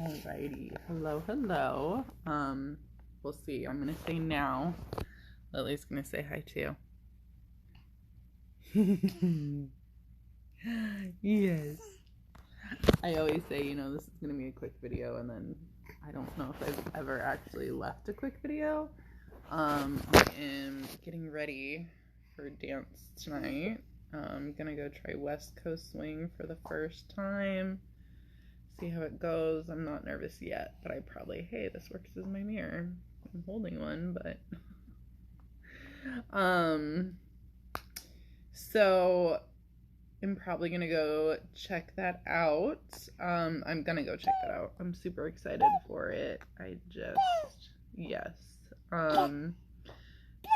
Alrighty. Hello. We'll see. I'm gonna say now. Lily's gonna say hi too. Yes. I always say, this is gonna be a quick video, and then I don't know if I've ever actually left a quick video. I am getting ready for dance tonight. I'm gonna go try West Coast Swing for the first time. See how it goes. I'm not nervous yet, but hey, this works as my mirror. I'm holding one, but so I'm probably gonna go check that out. I'm gonna go check that out. I'm super excited for it. Yes.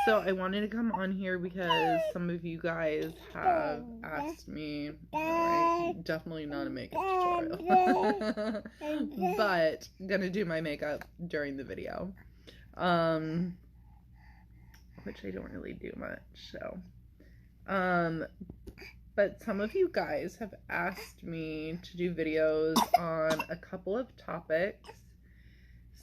So I wanted to come on here because some of you guys have asked me, alright, definitely not a makeup tutorial, but gonna do my makeup during the video, which I don't really do much, so, but some of you guys have asked me to do videos on a couple of topics.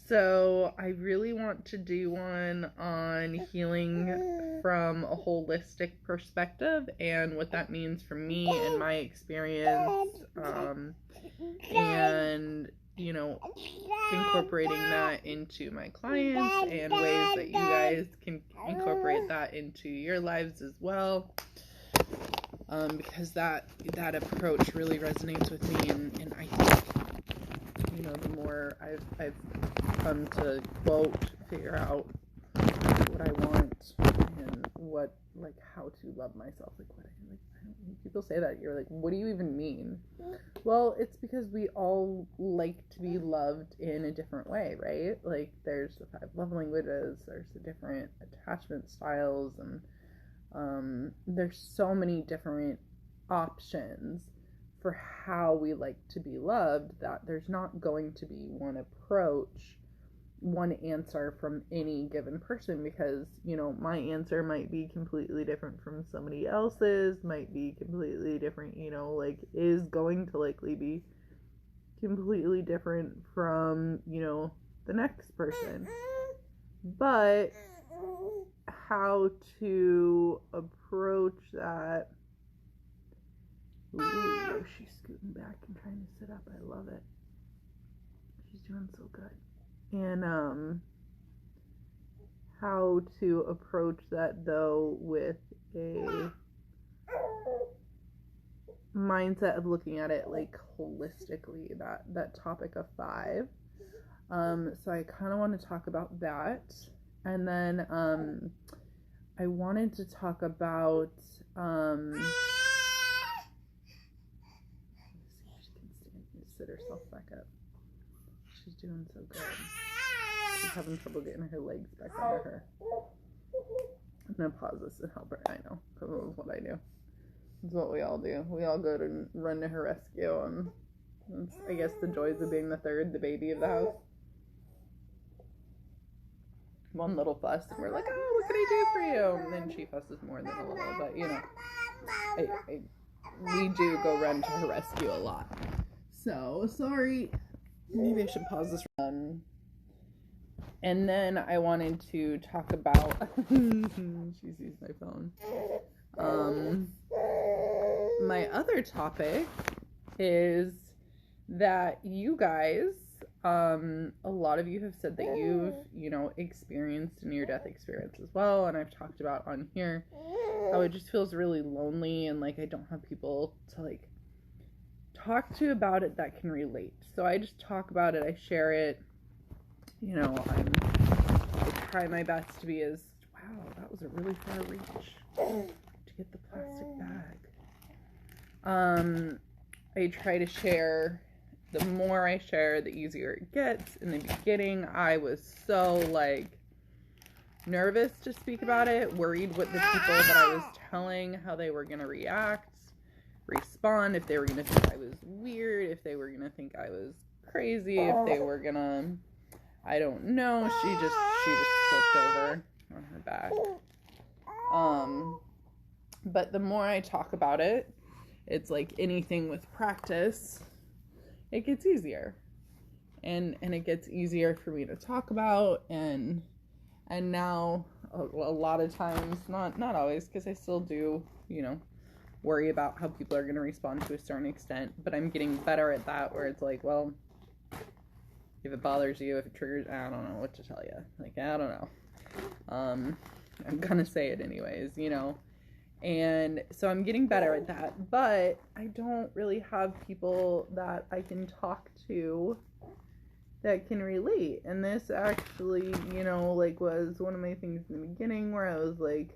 So I really want to do one on healing from a holistic perspective and what that means for me and my experience, and incorporating that into my clients and ways that you guys can incorporate that into your lives as well, because that approach really resonates with me, and I think the more I've come to figure out what I want and how to love myself. People say that, you're like, what do you even mean? Well, it's because we all like to be loved in a different way, right? Like, there's the 5 love languages, there's the different attachment styles, and there's so many different options for how we like to be loved, that there's not going to be one approach, one answer from any given person, because my answer might be completely different from somebody else's, might be completely different, is going to likely be completely different from the next person. But how to approach that. Ooh, she's scooting back and trying to sit up. I love it. She's doing so good. And how to approach that, though, with a mindset of looking at it like holistically, that topic of 5. So I kind of want to talk about that. And then I wanted to talk about sit herself back up. She's doing so good. She's having trouble getting her legs back under her. I'm gonna pause this and help her. I know, because this is what I do. It's what we all do. We all go to run to her rescue, and that's, I guess, the joys of being the baby of the house. One little fuss, and we're like, oh, what can I do for you? And then she fusses more than a little, but we do go run to her rescue a lot. So, sorry. Maybe I should pause this. And then I wanted to talk about... she sees my phone. My other topic is that you guys, a lot of you have said that you've, experienced a near-death experience as well, and I've talked about on here how it just feels really lonely, and I don't have people to talk to about it that can relate. So I just talk about it, I share it, I try my best to be as, wow, that was a really far reach to get the plastic bag. I try to share, the more I share, the easier it gets. In the beginning, I was so nervous to speak about it, worried what the people that I was telling, how they were going to respond, if they were going to think I was weird, if they were going to think I was crazy, if they were going to, I don't know. She just flipped over on her back. But the more I talk about it, it's like anything with practice, it gets easier. and it gets easier for me to talk about, and now a lot of times, not always, because I still do, worry about how people are going to respond to a certain extent, but I'm getting better at that, where it's like, well, if it bothers you, if it triggers, I don't know what to tell you. Like, I don't know. I'm gonna say it anyways, and so I'm getting better at that, but I don't really have people that I can talk to that can relate. And this actually, was one of my things in the beginning, where I was like,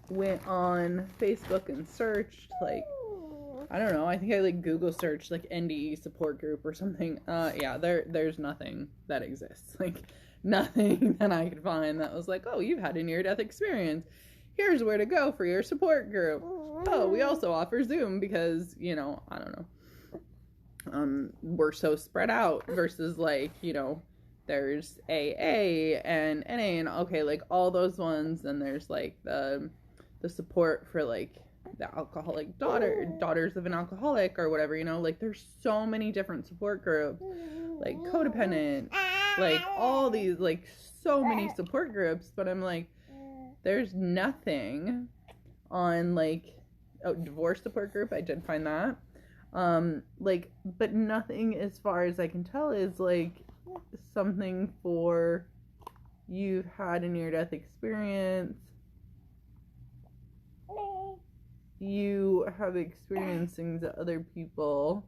went on Facebook and searched, like, I don't know, I think I Google searched NDE support group or something. Yeah, there's nothing that exists. Nothing that I could find that was like, oh, you've had a near-death experience. Here's where to go for your support group. Oh, we also offer Zoom because, I don't know. We're so spread out versus there's AA and NA and okay, all those ones, and there's the support for the alcoholic daughters of an alcoholic or whatever, there's so many different support groups, codependent, all these, so many support groups, but I'm there's nothing on divorce support group. I did find that, but nothing as far as I can tell is something for you've had a near-death experience, you have experienced things that other people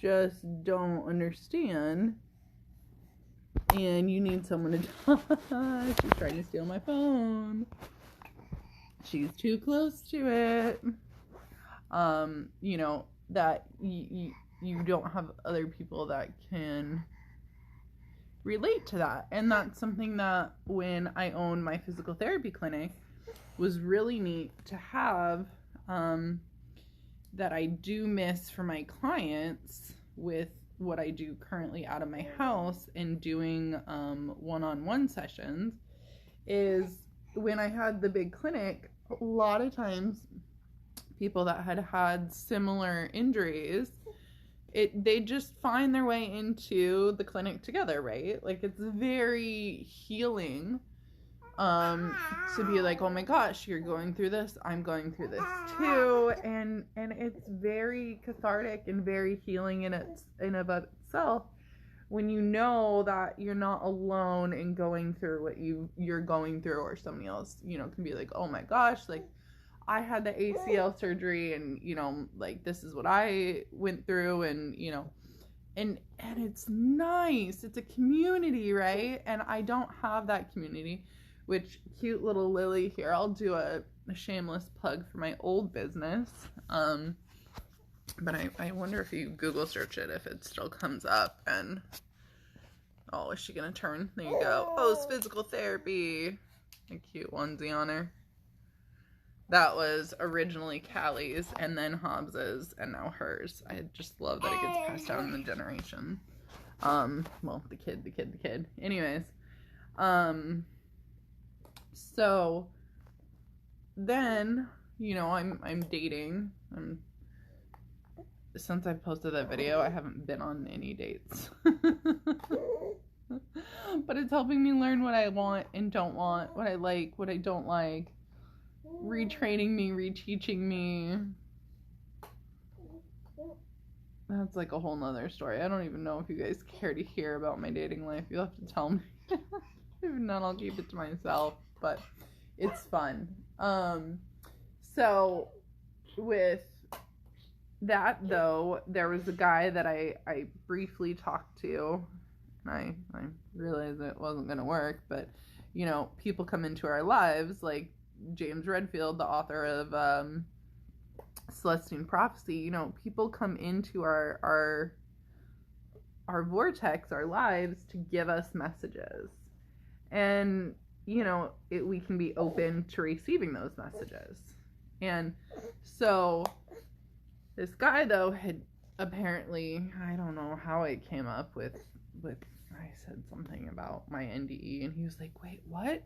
just don't understand, and you need someone to talk. She's trying to steal my phone. She's too close to it. That you don't have other people that can relate to that. And that's something that when I owned my physical therapy clinic was really neat to have, that I do miss for my clients with what I do currently out of my house and doing one-on-one sessions, is when I had the big clinic, a lot of times people that had similar injuries, they just find their way into the clinic together, right? It's very healing to be oh my gosh, you're going through this, I'm going through this too, and it's very cathartic and very healing in of itself when you know that you're not alone in going through what you're going through, or somebody else can be oh my gosh, I had the ACL surgery, and this is what I went through, and and it's nice, it's a community, right? And I don't have that community. Which, cute little Lily here, I'll do a shameless plug for my old business, but I wonder if you Google search it, if it still comes up. And oh, is she gonna turn? There you go. Oh, it's physical therapy. A cute onesie on her. That was originally Callie's, and then Hobbs's, and now hers. I just love that it gets passed down in the generation. Well, the kid. Anyways, so then, I'm dating. Since I've posted that video, I haven't been on any dates. But it's helping me learn what I want and don't want, what I like, what I don't like, retraining me, reteaching me. That's a whole nother story. I don't even know if you guys care to hear about my dating life. You'll have to tell me. If not, I'll keep it to myself. But it's fun. So with that, though, there was a guy that I briefly talked to, and I realized it wasn't going to work, but, people come into our lives, like James Redfield, the author of Celestine Prophecy, people come into our vortex, our lives, to give us messages. And, we can be open to receiving those messages. And so this guy, though, had apparently, I don't know how it came up with I said something about my NDE, and he was like, wait, what?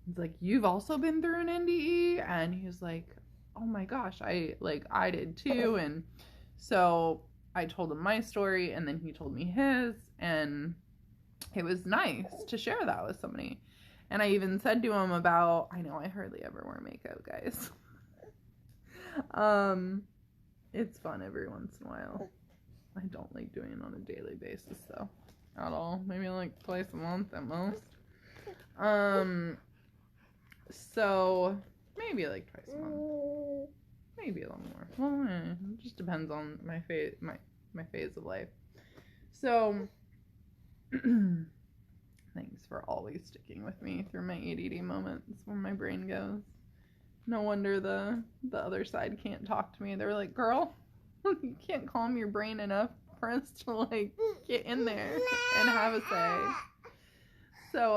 He's like, you've also been through an NDE? And he was like, oh my gosh, I did too. And so I told him my story, and then he told me his, and it was nice to share that with somebody. And I even said to him about, I know I hardly ever wear makeup, guys. It's fun every once in a while. I don't like doing it on a daily basis, though, at all. Maybe like twice a month at most. So maybe like twice a month, maybe a little more. Well, it just depends on my phase of life. So thanks for always sticking with me through my ADD moments when my brain goes. No wonder the other side can't talk to me. They were like, girl, you can't calm your brain enough for us to like get in there and have a say. So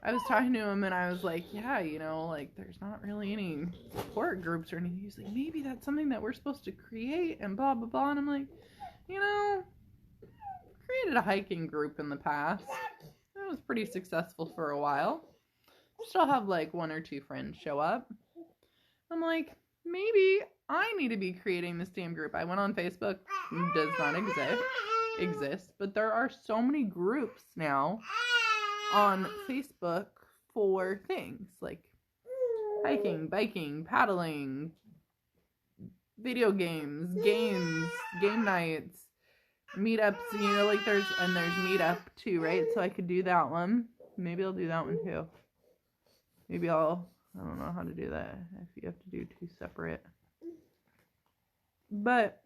I was talking to him, and I was like, yeah, you know, like there's not really any support groups or anything. He's like, maybe that's something that we're supposed to create and blah blah blah. And I'm like, you know, created a hiking group in the past. It was pretty successful for a while. Still have like 1 or 2 friends show up. I'm like, maybe I need to be creating this damn group. I went on Facebook. It does not exist, but there are so many groups now on Facebook for things like hiking, biking, paddling, video games, game nights, meetups, you know, like there's meetup too, right? So I could do that one. Maybe I'll do that one too. Maybe I don't know how to do that if you have to do 2 separate. But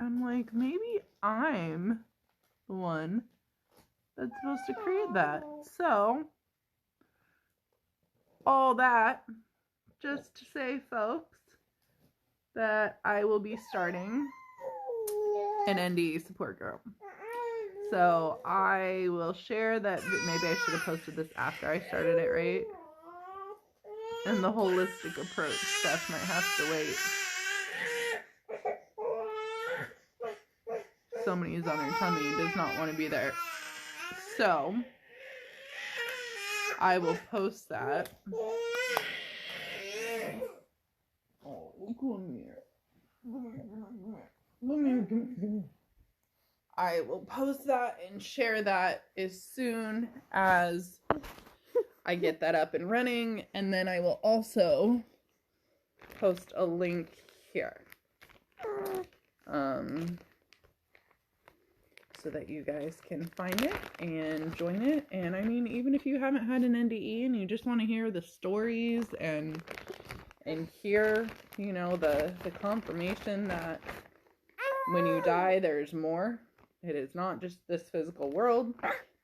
I'm like, maybe I'm the one that's supposed to create that. So, all that, just to say, folks, that I will be starting an NDE support group. So, I will share that. Maybe I should have posted this after I started it, right? And the holistic approach stuff might have to wait. Somebody's on her tummy and does not want to be there. So, I will post that. Oh, come here. I will post that and share that as soon as I get that up and running. And then I will also post a link here. So that you guys can find it and join it. And I mean, even if you haven't had an NDE and you just want to hear the stories and hear, you know, the confirmation that when you die, there's more. It is not just this physical world.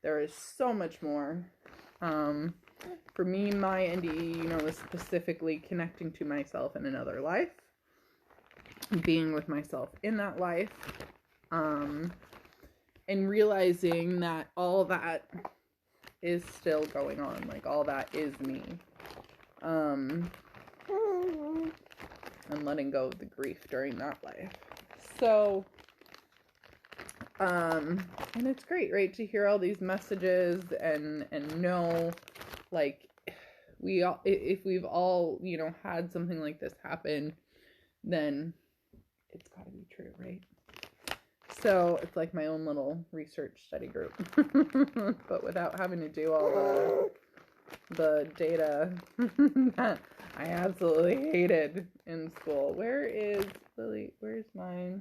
There is so much more. For me, my NDE, you know, is specifically connecting to myself in another life. Being with myself in that life. And realizing that all that is still going on. Like, all that is me. And letting go of the grief during that life. So, and it's great, right, to hear all these messages and know, like, if we've all, you know, had something like this happen, then it's gotta be true, right? So it's like my own little research study group, but without having to do all the data that I absolutely hated in school. Where is Lily? Where's my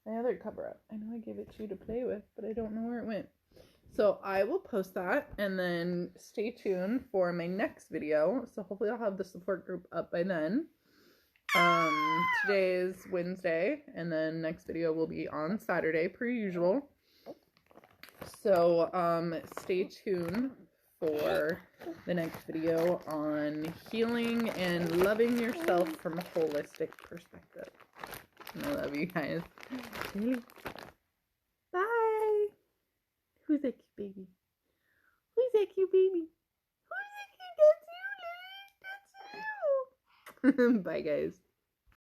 other cover up? I know I gave it to you to play with, but I don't know where it went. So I will post that, and then stay tuned for my next video. So hopefully I'll have the support group up by then. Today is Wednesday, and then next video will be on Saturday per usual. So stay tuned for the next video on healing and loving yourself from a holistic perspective. And I love you guys. Bye. Who's that cute baby? Who's that cute baby? Who's that cute? That's you, Lily. That's you. Bye, guys.